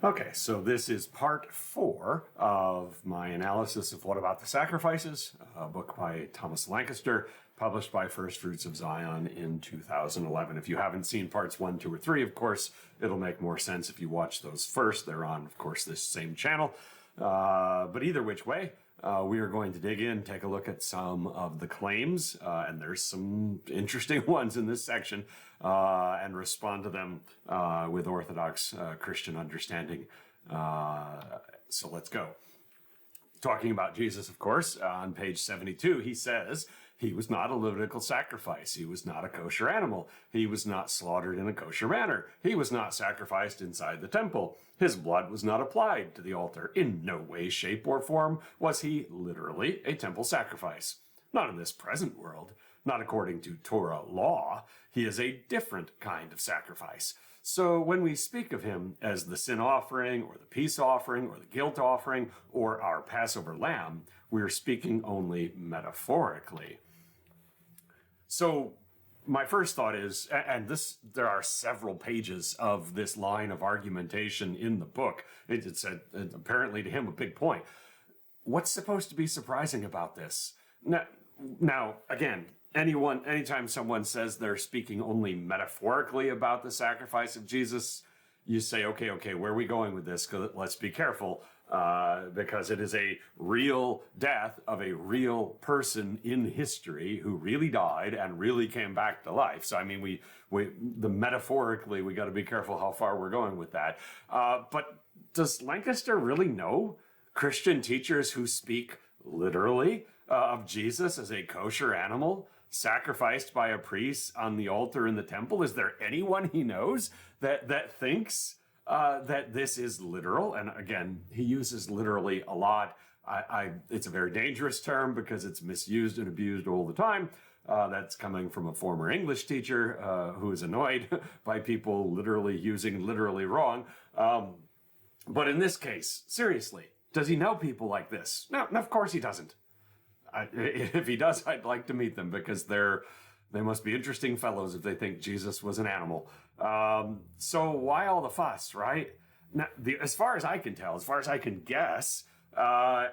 Okay, so this is part 4 of my analysis of What About the Sacrifices, a book by Thomas Lancaster, published by First Fruits of Zion in 2011. If you haven't seen parts 1, 2, or 3, of course, it'll make more sense if you watch those first. They're on, of course, this same channel. But either which way, we are going to dig in, take a look at some of the claims, and there's some interesting ones in this section, and respond to them with orthodox Christian understanding. So let's go. Talking about Jesus, of course, on page 72, he says, he was not a Levitical sacrifice. He was not a kosher animal. He was not slaughtered in a kosher manner. He was not sacrificed inside the temple. His blood was not applied to the altar. In no way, shape, or form was he literally a temple sacrifice. Not in this present world. Not according to Torah law. He is a different kind of sacrifice. So when we speak of him as the sin offering, or the peace offering, or the guilt offering, or our Passover lamb, we are speaking only metaphorically. So my first thought is, and there are several pages of this line of argumentation in the book. It's apparently to him a big point. What's supposed to be surprising about this? Now again, anytime someone says they're speaking only metaphorically about the sacrifice of Jesus, you say, okay, where are we going with this? Let's be careful, because it is a real death of a real person in history who really died and really came back to life. So, I mean, metaphorically, we got to be careful how far we're going with that. But does Lancaster really know Christian teachers who speak literally of Jesus as a kosher animal sacrificed by a priest on the altar in the temple? Is there anyone he knows that thinks that this is literal? And again, he uses literally a lot. It's a very dangerous term because it's misused and abused all the time. That's coming from a former English teacher who is annoyed by people literally using literally wrong. But in this case, seriously, does he know people like this? No, of course he doesn't. If he does, I'd like to meet them, because they must be interesting fellows if they think Jesus was an animal. So why all the fuss, right? Now, as far as I can tell, as far as I can guess,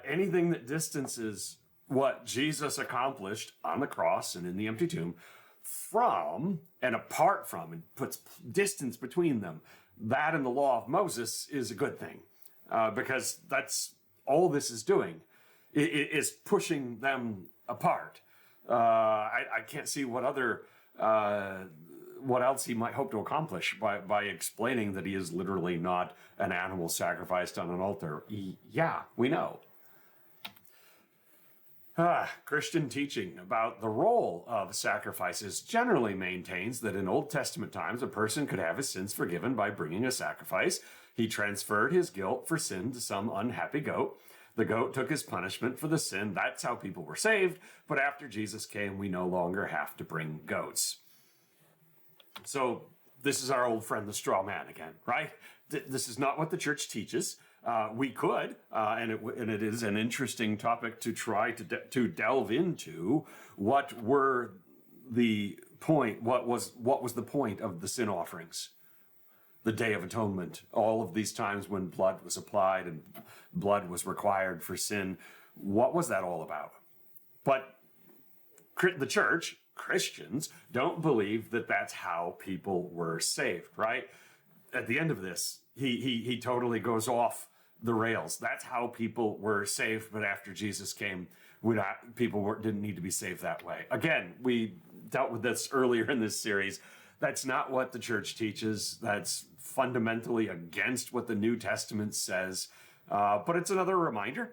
anything that distances what Jesus accomplished on the cross and in the empty tomb from and apart from, and puts distance between them, that and the law of Moses is a good thing, because that's all this is doing. It is pushing them apart. I can't see what else he might hope to accomplish by explaining that he is literally not an animal sacrificed on an altar. Yeah, we know. Christian teaching about the role of sacrifices generally maintains that in Old Testament times, a person could have his sins forgiven by bringing a sacrifice. He transferred his guilt for sin to some unhappy goat. The goat took his punishment for the sin. That's how people were saved. But after Jesus came, we no longer have to bring goats. So this is our old friend, the straw man again, right? This is not what the church teaches. We could, and it is an interesting topic to try to delve into. What was the point of the sin offerings? The Day of Atonement, all of these times when blood was applied and blood was required for sin. What was that all about? But the church, Christians, don't believe that that's how people were saved, right? At the end of this, he totally goes off the rails. That's how people were saved, but after Jesus came, people didn't need to be saved that way. Again, we dealt with this earlier in this series. That's not what the church teaches. That's fundamentally against what the New Testament says. But it's another reminder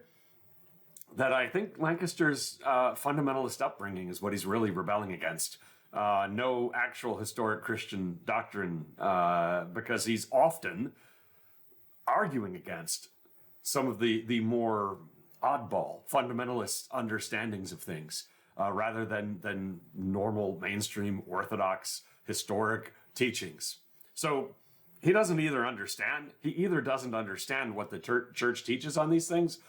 that I think Lancaster's fundamentalist upbringing is what he's really rebelling against. No actual historic Christian doctrine, because he's often arguing against some of the more oddball fundamentalist understandings of things, rather than normal mainstream orthodox historic teachings. So he either doesn't understand what the church teaches on these things,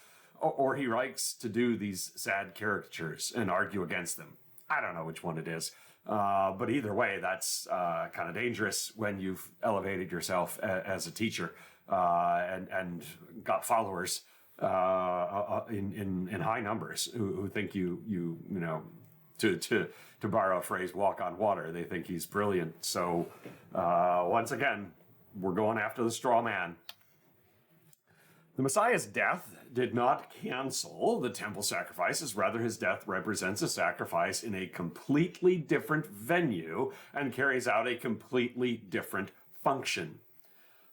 or he likes to do these sad caricatures and argue against them. I don't know which one it is. But either way, that's kind of dangerous when you've elevated yourself as a teacher and got followers in high numbers who think you know, to borrow a phrase, walk on water. They think he's brilliant. So once again, we're going after the straw man. The Messiah's death did not cancel the temple sacrifices. Rather, his death represents a sacrifice in a completely different venue and carries out a completely different function.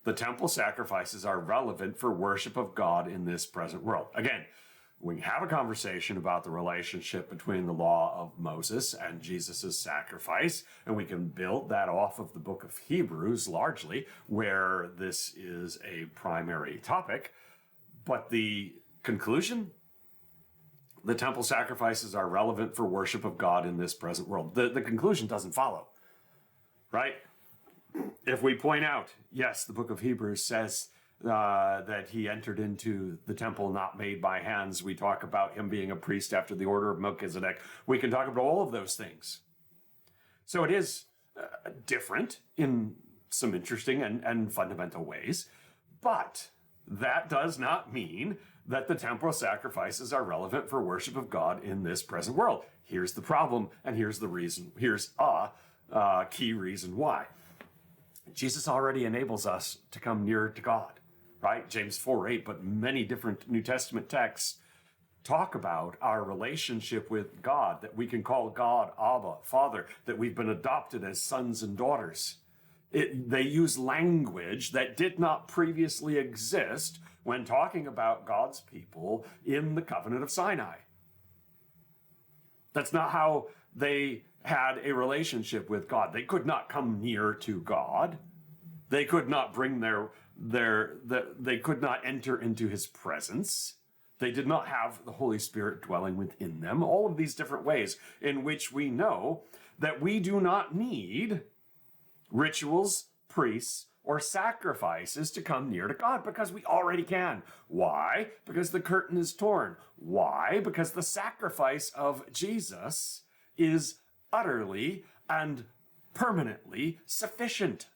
The temple sacrifices are relevant for worship of God in this present world. Again, we have a conversation about the relationship between the law of Moses and Jesus' sacrifice, and we can build that off of the book of Hebrews largely, where this is a primary topic. But the conclusion, the temple sacrifices are relevant for worship of God in this present world. The conclusion doesn't follow, right? If we point out, yes, the book of Hebrews says that he entered into the temple not made by hands. We talk about him being a priest after the order of Melchizedek. We can talk about all of those things. So it is different in some interesting and fundamental ways, but that does not mean that the temporal sacrifices are relevant for worship of God in this present world. Here's the problem, and here's the reason. Here's a key reason why. Jesus already enables us to come nearer to God, right? James 4:8, but many different New Testament texts talk about our relationship with God, that we can call God Abba, Father, that we've been adopted as sons and daughters. They use language that did not previously exist when talking about God's people in the covenant of Sinai. That's not how they had a relationship with God. They could not come near to God. They could not bring they could not enter into his presence. They did not have the Holy Spirit dwelling within them. All of these different ways in which we know that we do not need rituals, priests, or sacrifices to come near to God, because we already can. Why? Because the curtain is torn. Why? Because the sacrifice of Jesus is utterly and permanently sufficient.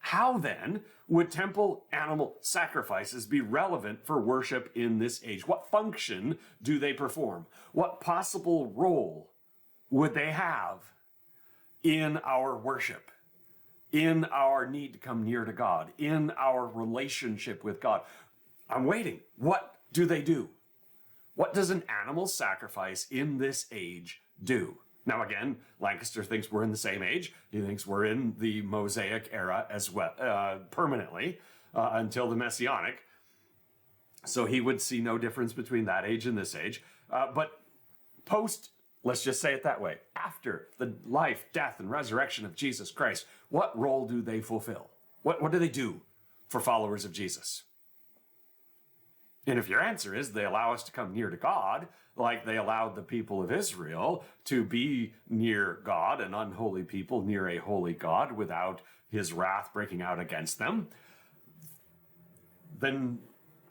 How then would temple animal sacrifices be relevant for worship in this age? What function do they perform? What possible role would they have in our worship, in our need to come near to God, in our relationship with God? I'm waiting. What do they do? What does an animal sacrifice in this age do? Now, again, Lancaster thinks we're in the same age. He thinks we're in the Mosaic era as well, permanently, until the Messianic. So he would see no difference between that age and this age. But post, let's just say it that way, after the life, death, and resurrection of Jesus Christ, what role do they fulfill? What do they do for followers of Jesus? And if your answer is they allow us to come near to God, like they allowed the people of Israel to be near God, an unholy people near a holy God without his wrath breaking out against them, then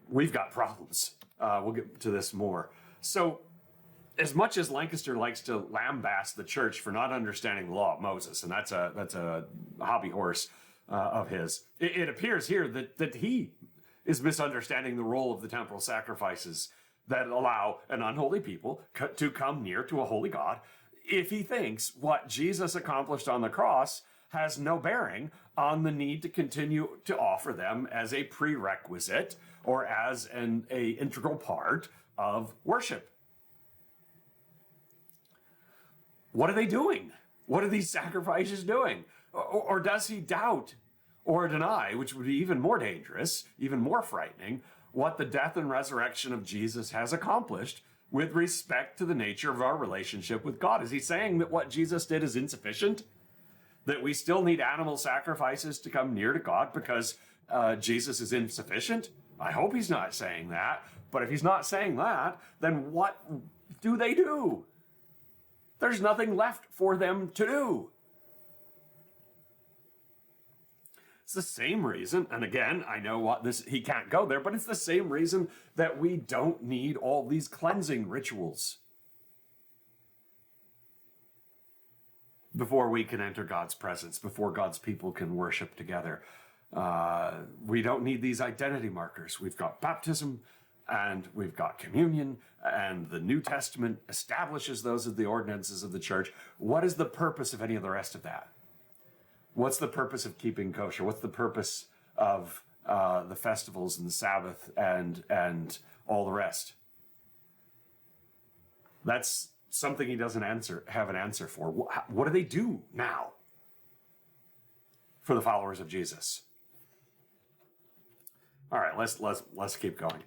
we've got problems. We'll get to this more. So, as much as Lancaster likes to lambaste the church for not understanding the law of Moses, and that's a hobby horse of his, it appears here that he is misunderstanding the role of the temporal sacrifices that allow an unholy people to come near to a holy God, if he thinks what Jesus accomplished on the cross has no bearing on the need to continue to offer them as a prerequisite or as an integral part of worship. What are they doing? What are these sacrifices doing? Or does he doubt or deny, which would be even more dangerous, even more frightening, what the death and resurrection of Jesus has accomplished with respect to the nature of our relationship with God? Is he saying that what Jesus did is insufficient? That we still need animal sacrifices to come near to God because Jesus is insufficient? I hope he's not saying that. But if he's not saying that, then what do they do? There's nothing left for them to do. It's the same reason, and again, I know what this, he can't go there, but it's the same reason that we don't need all these cleansing rituals. before we can enter God's presence, before God's people can worship together. We don't need these identity markers. We've got baptism and we've got communion, and the New Testament establishes those as the ordinances of the church. What is the purpose of any of the rest of that? What's the purpose of keeping kosher? What's the purpose of the festivals and the Sabbath and all the rest? That's something he doesn't have an answer for. What do they do now for the followers of Jesus? All right, let's keep going.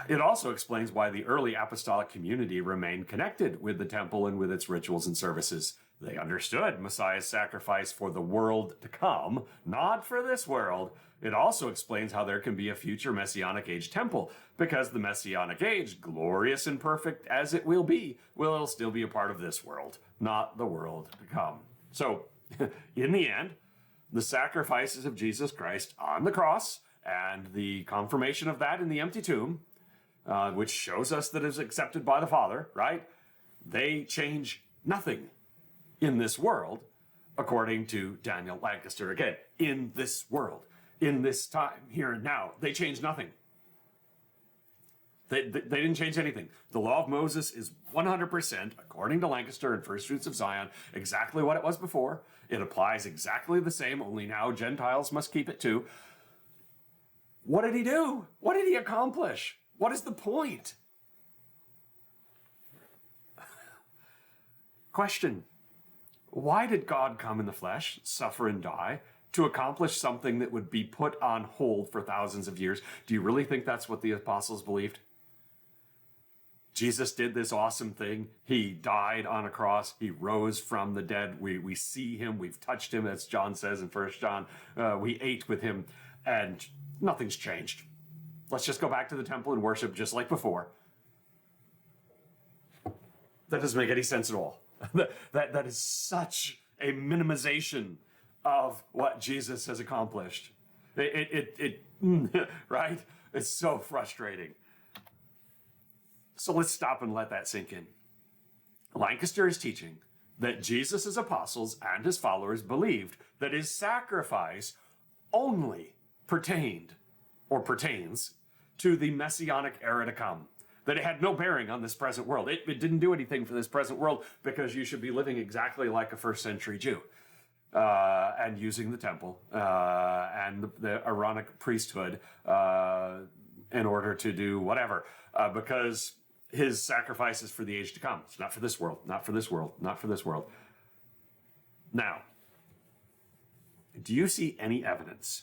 It also explains why the early apostolic community remained connected with the temple and with its rituals and services. They understood Messiah's sacrifice for the world to come, not for this world. It also explains how there can be a future Messianic age temple, because the Messianic age, glorious and perfect as it will still be a part of this world, not the world to come. So, in the end, the sacrifices of Jesus Christ on the cross and the confirmation of that in the empty tomb, which shows us that it is accepted by the Father, right? They change nothing in this world, according to Daniel Lancaster. Again, in this world, in this time, here and now, they change nothing. They didn't change anything. The law of Moses is 100%, according to Lancaster and First Fruits of Zion, exactly what it was before. It applies exactly the same, only now Gentiles must keep it too. What did he do? What did he accomplish? What is the point? Question. Why did God come in the flesh, suffer and die, to accomplish something that would be put on hold for thousands of years? Do you really think that's what the apostles believed? Jesus did this awesome thing. He died on a cross. He rose from the dead. We see him. We've touched him, as John says in 1 John. We ate with him, and nothing's changed. Let's just go back to the temple and worship just like before. That doesn't make any sense at all. That is such a minimization of what Jesus has accomplished. Right? It's so frustrating. So let's stop and let that sink in. Lancaster is teaching that Jesus' apostles and his followers believed that his sacrifice only pertains to the Messianic era to come. That it had no bearing on this present world. It didn't do anything for this present world, because you should be living exactly like a first century Jew. And using the temple and the Aaronic priesthood in order to do whatever. Because his sacrifice is for the age to come. It's not for this world, not for this world, not for this world. Now, do you see any evidence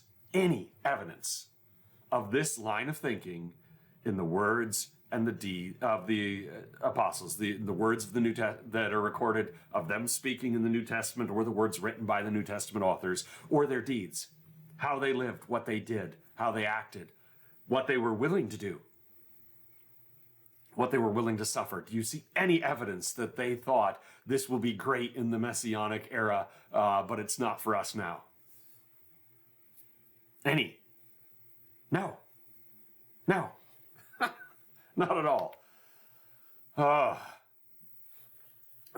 of this line of thinking in the words and the deed of the apostles, the words of the New Testament that are recorded of them speaking in the New Testament, or the words written by the New Testament authors, or their deeds, how they lived, what they did, how they acted, what they were willing to do, what they were willing to suffer? Do you see any evidence that they thought this will be great in the Messianic era, but it's not for us now? Any? No. Not at all.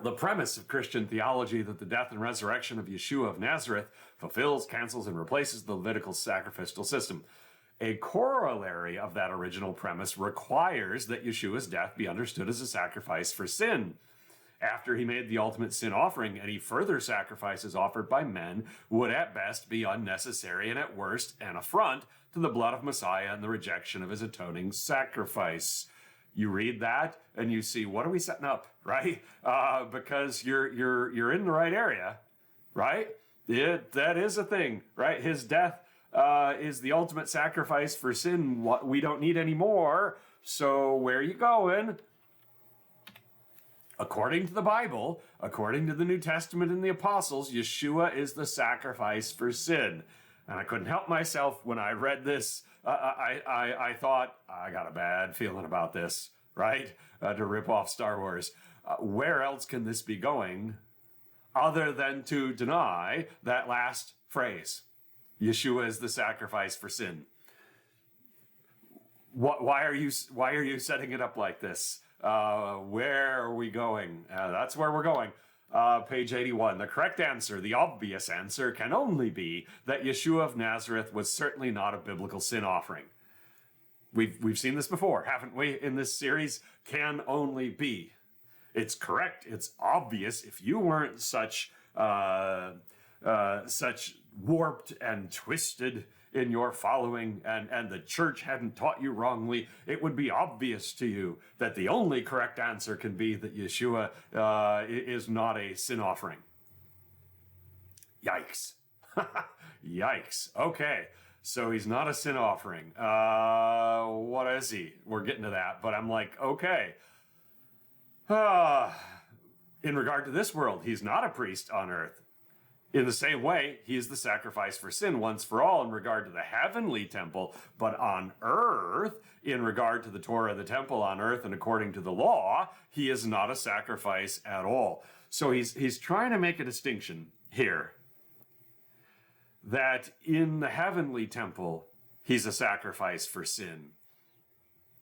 The premise of Christian theology that the death and resurrection of Yeshua of Nazareth fulfills, cancels, and replaces the Levitical sacrificial system. A corollary of that original premise requires that Yeshua's death be understood as a sacrifice for sin. After he made the ultimate sin offering, any further sacrifices offered by men would at best be unnecessary, and at worst an affront to the blood of Messiah and the rejection of his atoning sacrifice. You read that and you see, what are we setting up, right? Because you're in the right area, right? That is a thing, right? His death is the ultimate sacrifice for sin. What we don't need anymore. So where are you going? According to the Bible, according to the New Testament and the apostles, Yeshua is the sacrifice for sin. And I couldn't help myself when I read this. I thought, I got a bad feeling about this, right? To rip off Star Wars. Where else can this be going other than to deny that last phrase? Yeshua is the sacrifice for sin. Why are you setting it up like this? Where are we going? That's where we're going. Page 81. The correct answer, the obvious answer, can only be that Yeshua of Nazareth was certainly not a biblical sin offering. We've seen this before, haven't we, in this series? Can only be. It's correct. It's obvious. If you weren't such warped and twisted in your following, and the church hadn't taught you wrongly, it would be obvious to you that the only correct answer can be that Yeshua is not a sin offering. Yikes. Yikes. Okay. So he's not a sin offering. What is he? We're getting to that, but I'm like, okay. In regard to this world, he's not a priest on earth. In the same way, he is the sacrifice for sin once for all in regard to the heavenly temple, but on earth, in regard to the Torah, the temple on earth, and according to the law, he is not a sacrifice at all. So he's trying to make a distinction here that in the heavenly temple, he's a sacrifice for sin.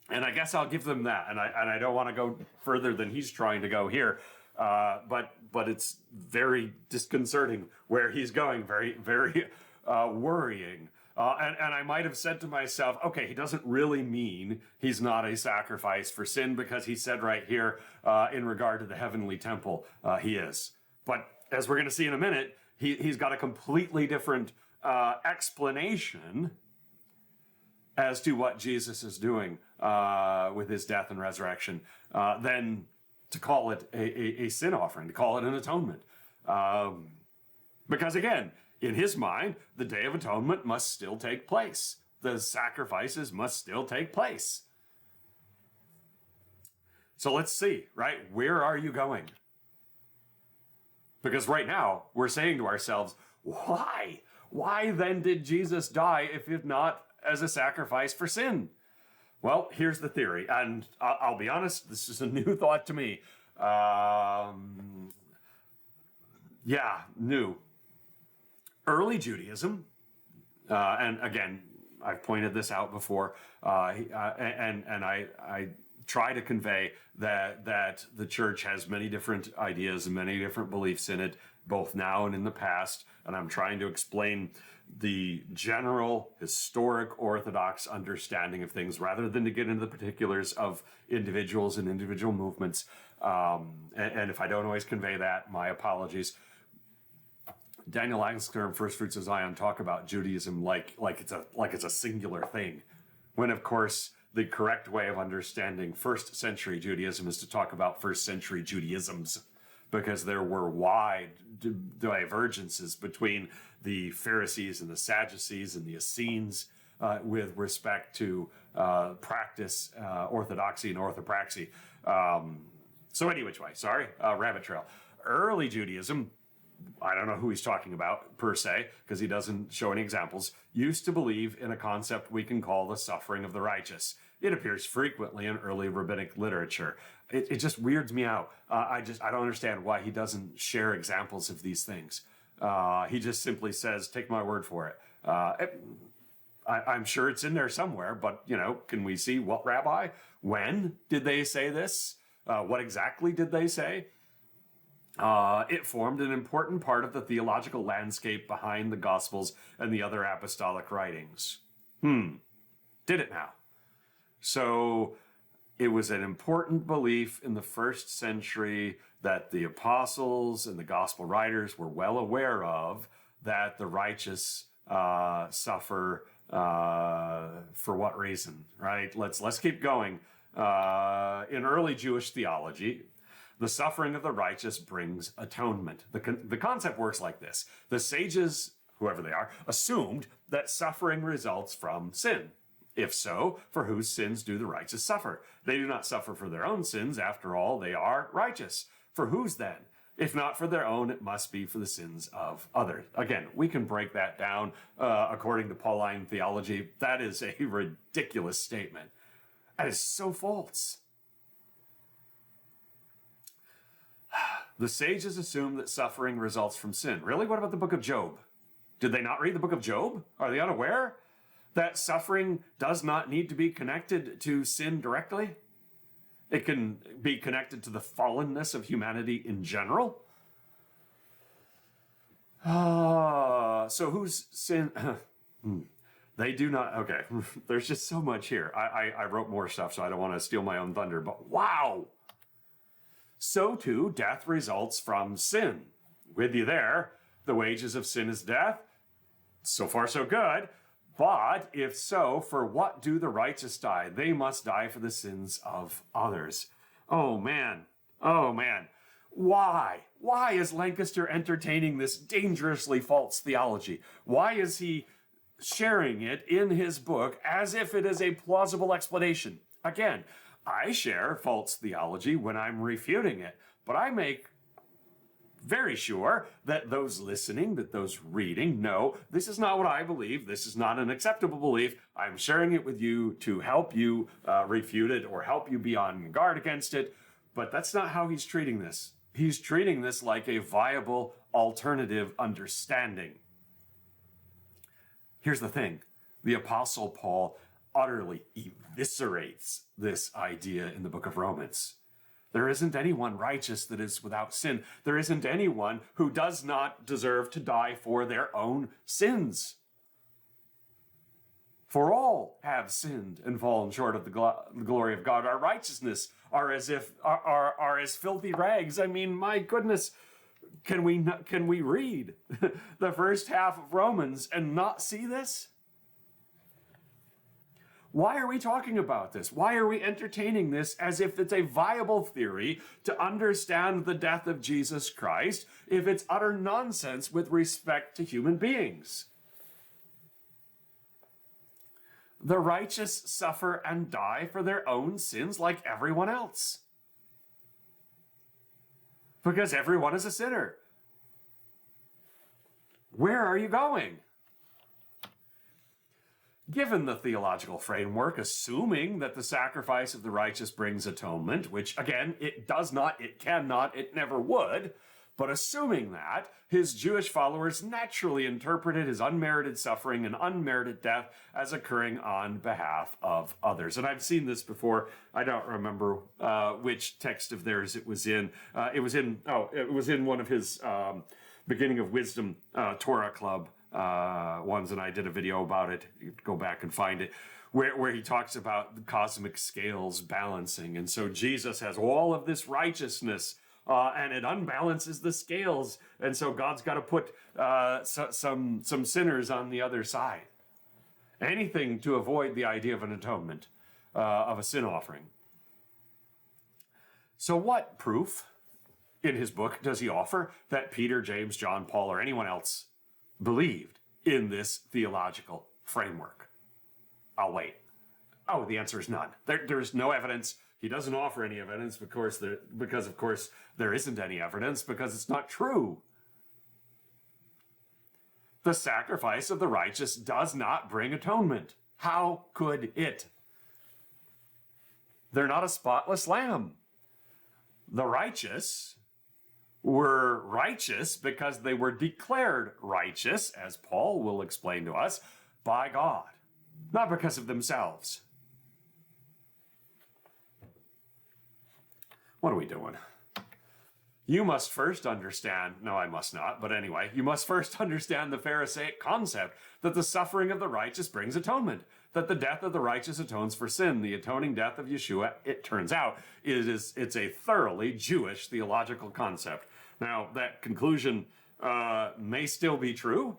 And I guess I'll give them that. And I don't want to go further than he's trying to go here. But it's very disconcerting where he's going, very, very worrying. And I might have said to myself, okay, he doesn't really mean he's not a sacrifice for sin, because he said right here in regard to the heavenly temple, he is. But as we're going to see in a minute, he's got a completely different explanation as to what Jesus is doing with his death and resurrection than to call it a sin offering, to call it an atonement. Because again, in his mind, the Day of Atonement must still take place. The sacrifices must still take place. So let's see, right? Where are you going? Because right now, we're saying to ourselves, why? Why then did Jesus die if not as a sacrifice for sin? Well, here's the theory, and I'll be honest, this is a new thought to me. New. Early Judaism, and again, I've pointed this out before, and I try to convey that the church has many different ideas and many different beliefs in it, both now and in the past, and I'm trying to explain the general historic orthodox understanding of things rather than to get into the particulars of individuals and individual movements. And if I don't always convey that, my apologies. Daniel Lancaster and First Fruits of Zion talk about Judaism like it's a singular thing, when of course the correct way of understanding first century Judaism is to talk about first century Judaisms, because there were wide divergences between the Pharisees and the Sadducees and the Essenes with respect to practice, orthodoxy and orthopraxy. So any which way, sorry, rabbit trail. Early Judaism, I don't know who he's talking about per se, because he doesn't show any examples, used to believe in a concept we can call the suffering of the righteous. It appears frequently in early rabbinic literature. It just weirds me out. I don't understand why he doesn't share examples of these things. He just simply says, take my word for it. I'm sure it's in there somewhere, but, can we see what rabbi? When did they say this? What exactly did they say? It formed an important part of the theological landscape behind the Gospels and the other apostolic writings. Did it now? So it was an important belief in the first century that the apostles and the gospel writers were well aware of, that the righteous suffer for what reason, right? Let's keep going. In early Jewish theology, the suffering of the righteous brings atonement. The concept works like this. The sages, whoever they are, assumed that suffering results from sin. If so, for whose sins do the righteous suffer? They do not suffer for their own sins. After all, they are righteous. For whose then? If not for their own, it must be for the sins of others. Again, we can break that down according to Pauline theology. That is a ridiculous statement. That is so false. The sages assume that suffering results from sin. Really? What about the book of Job? Did they not read the book of Job? Are they unaware that suffering does not need to be connected to sin directly? It can be connected to the fallenness of humanity in general. So whose sin? They do not. Okay, there's just so much here. I wrote more stuff, so I don't want to steal my own thunder, but wow. So too, death results from sin. With you there. The wages of sin is death. So far, so good. But if so, for what do the righteous die? They must die for the sins of others. Oh man. Oh man. Why? Why is Lancaster entertaining this dangerously false theology? Why is he sharing it in his book as if it is a plausible explanation? Again, I share false theology when I'm refuting it, but I make very sure that those listening, that those reading, know this is not what I believe. This is not an acceptable belief. I'm sharing it with you to help you refute it or help you be on guard against it. But that's not how he's treating this. He's treating this like a viable alternative understanding. Here's the thing. The Apostle Paul utterly eviscerates this idea in the book of Romans. There isn't anyone righteous that is without sin. There isn't anyone who does not deserve to die for their own sins. For all have sinned and fallen short of the glory of God. Our righteousness are as filthy rags. I mean, my goodness, can we read the first half of Romans and not see this? Why are we talking about this? Why are we entertaining this as if it's a viable theory to understand the death of Jesus Christ if it's utter nonsense with respect to human beings? The righteous suffer and die for their own sins like everyone else. Because everyone is a sinner. Where are you going? Given the theological framework, assuming that the sacrifice of the righteous brings atonement, which again, it does not, it cannot, it never would, but assuming that, his Jewish followers naturally interpreted his unmerited suffering and unmerited death as occurring on behalf of others. And I've seen this before. I don't remember which text of theirs it was in. It was in one of his Beginning of Wisdom Torah Club ones, and I did a video about it. You can go back and find it, where he talks about the cosmic scales balancing. And so Jesus has all of this righteousness, and it unbalances the scales. And so God's got to put some sinners on the other side. Anything to avoid the idea of an atonement, of a sin offering. So what proof in his book does he offer that Peter, James, John, Paul, or anyone else believed in this theological framework? I'll wait. Oh, the answer is none. There's no evidence. He doesn't offer any evidence because of course there isn't any evidence, because it's not true. The sacrifice of the righteous does not bring atonement. How could it? They're not a spotless lamb. The righteous were righteous because they were declared righteous, as Paul will explain to us, by God, not because of themselves. What are we doing? You must first understand, no, I must not, but anyway, you must first understand the Pharisaic concept that the suffering of the righteous brings atonement, that the death of the righteous atones for sin. The atoning death of Yeshua, it turns out, it's a thoroughly Jewish theological concept. Now, that conclusion may still be true,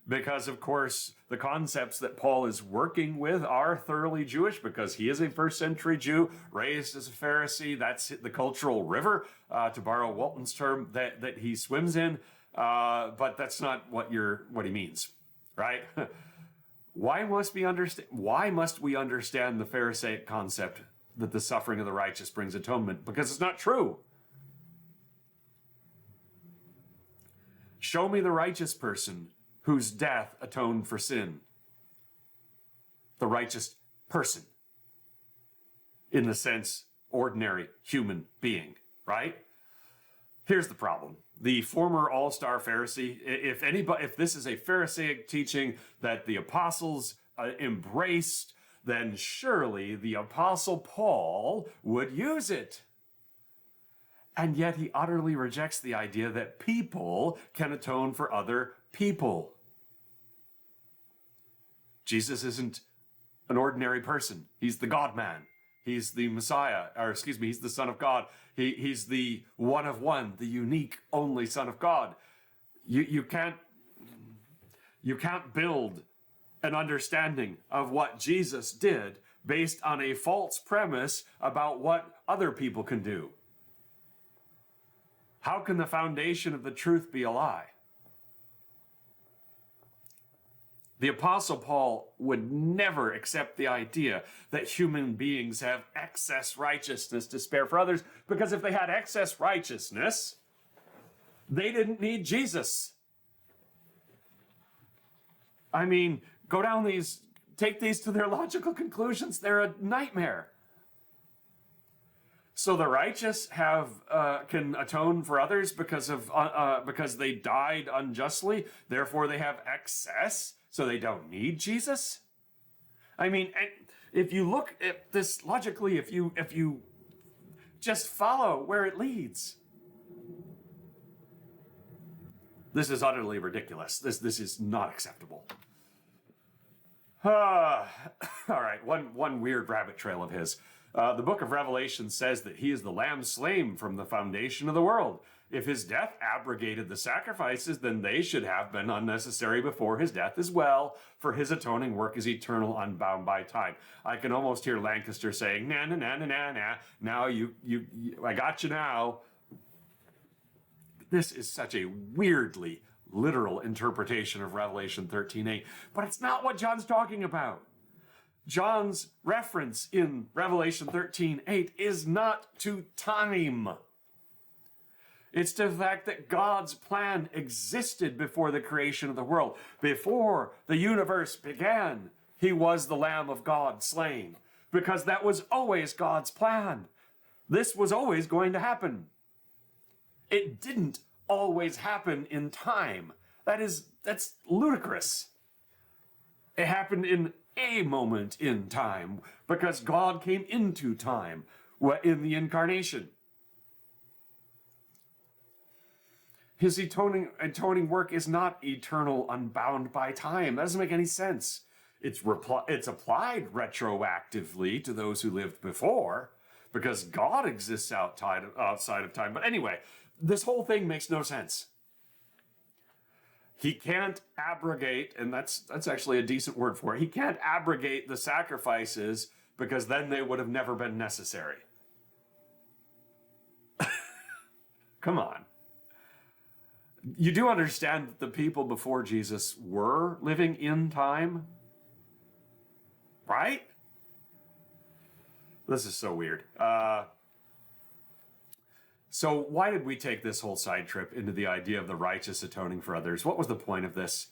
because, of course, the concepts that Paul is working with are thoroughly Jewish, because he is a first-century Jew, raised as a Pharisee. That's the cultural river, to borrow Walton's term, that he swims in. But that's not what he means, right? Why must we understand the Pharisaic concept that the suffering of the righteous brings atonement? Because it's not true. Show me the righteous person whose death atoned for sin. The righteous person. In the sense, ordinary human being, right? Here's the problem. The former all-star Pharisee, if this is a Pharisaic teaching that the apostles embraced, then surely the apostle Paul would use it. And yet he utterly rejects the idea that people can atone for other people. Jesus isn't an ordinary person. He's the God-man. He's the Messiah, or excuse me, he's the Son of God. He's the one of one, the unique, only Son of God. You can't build an understanding of what Jesus did based on a false premise about what other people can do. How can the foundation of the truth be a lie? The Apostle Paul would never accept the idea that human beings have excess righteousness to spare for others, because if they had excess righteousness, they didn't need Jesus. I mean, take these to their logical conclusions. They're a nightmare. So the righteous can atone for others because they died unjustly. Therefore, they have excess, so they don't need Jesus. I mean, if you look at this logically, if you just follow where it leads, this is utterly ridiculous. This is not acceptable. All right, one weird rabbit trail of his. The book of Revelation says that he is the lamb slain from the foundation of the world. If his death abrogated the sacrifices, then they should have been unnecessary before his death as well, for his atoning work is eternal, unbound by time. I can almost hear Lancaster saying, na na na na na na. Now I got you now. This is such a weirdly literal interpretation of Revelation 13:8, but it's not what John's talking about. John's reference in Revelation 13:8 is not to time. It's to the fact that God's plan existed before the creation of the world. Before the universe began, he was the Lamb of God slain, because that was always God's plan. This was always going to happen. It didn't always happen in time. That's ludicrous. It happened in a moment in time, because God came into time in the incarnation. His atoning work is not eternal, unbound by time. That doesn't make any sense. It's applied retroactively to those who lived before, because God exists outside of time. But anyway, this whole thing makes no sense. He can't abrogate, and that's actually a decent word for it. He can't abrogate the sacrifices, because then they would have never been necessary. Come on. You do understand that the people before Jesus were living in time, right? This is so weird. So why did we take this whole side trip into the idea of the righteous atoning for others? What was the point of this?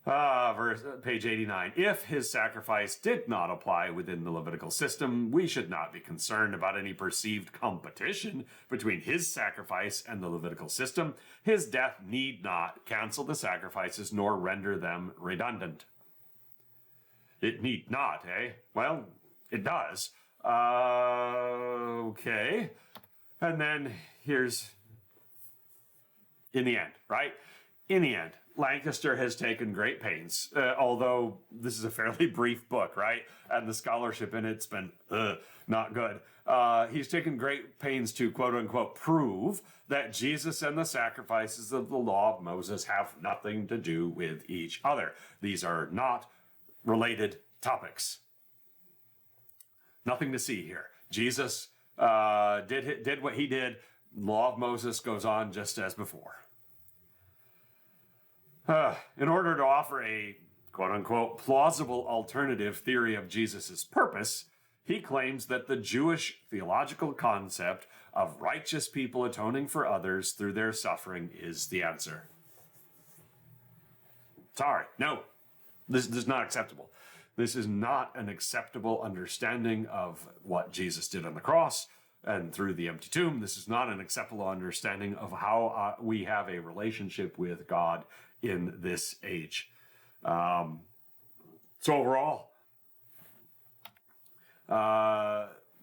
Page 89. If his sacrifice did not apply within the Levitical system, we should not be concerned about any perceived competition between his sacrifice and the Levitical system. His death need not cancel the sacrifices nor render them redundant. It need not, eh? Well, it does. Okay. And then here's, in the end, right? In the end, Lancaster has taken great pains, although this is a fairly brief book, right? And the scholarship in it's been not good. He's taken great pains to, quote unquote, prove that Jesus and the sacrifices of the law of Moses have nothing to do with each other. These are not related topics. Nothing to see here. Jesus did what he did. Law of Moses goes on just as before. In order to offer a quote-unquote plausible alternative theory of Jesus' purpose, he claims that the Jewish theological concept of righteous people atoning for others through their suffering is the answer. Sorry, no, this is not acceptable. This is not an acceptable understanding of what Jesus did on the cross and through the empty tomb. This is not an acceptable understanding of how we have a relationship with God in this age. So overall,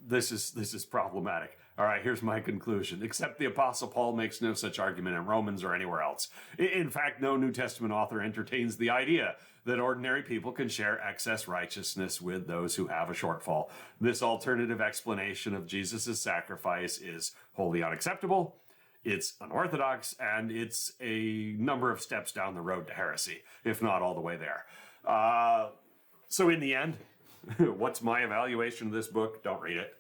this is problematic. All right, here's my conclusion. Except the Apostle Paul makes no such argument in Romans or anywhere else. In fact, no New Testament author entertains the idea that ordinary people can share excess righteousness with those who have a shortfall. This alternative explanation of Jesus' sacrifice is wholly unacceptable. It's unorthodox, and it's a number of steps down the road to heresy, if not all the way there. So in the end, what's my evaluation of this book? Don't read it.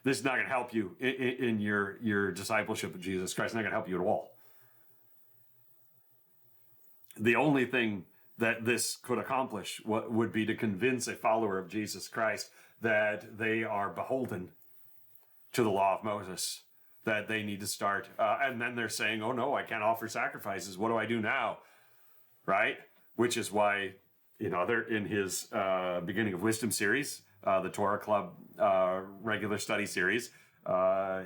This is not going to help you in your discipleship of Jesus Christ. It's not going to help you at all. The only thing that this could accomplish would be to convince a follower of Jesus Christ that they are beholden to the law of Moses, that they need to start. And then they're saying, oh no, I can't offer sacrifices. What do I do now? Right? Which is why, they're in his Beginning of Wisdom series, the Torah Club regular study series,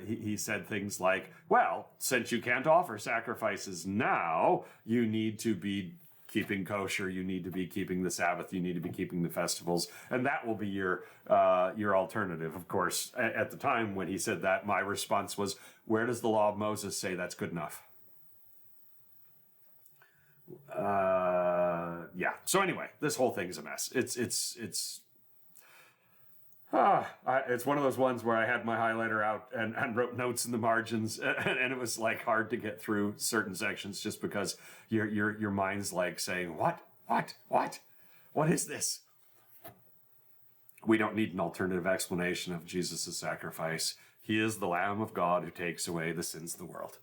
he said things like, well, since you can't offer sacrifices now, you need to be keeping kosher, you need to be keeping the Sabbath, you need to be keeping the festivals, and that will be your alternative. Of course, at the time when he said that, my response was, where does the law of Moses say that's good enough? Yeah. So anyway, this whole thing's a mess. It's one of those ones where I had my highlighter out and wrote notes in the margins, and it was like hard to get through certain sections just because your mind's like saying, what is this? We don't need an alternative explanation of Jesus' sacrifice. He is the Lamb of God who takes away the sins of the world.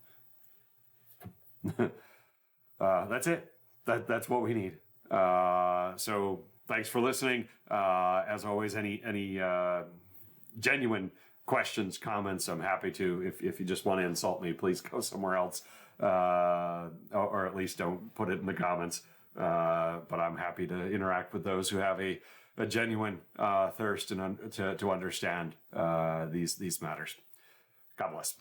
That's it. That's what we need. So thanks for listening. As always, any genuine questions, comments, I'm happy to. If you just want to insult me, please go somewhere else, or at least don't put it in the comments. But I'm happy to interact with those who have a genuine thirst to understand these matters. God bless.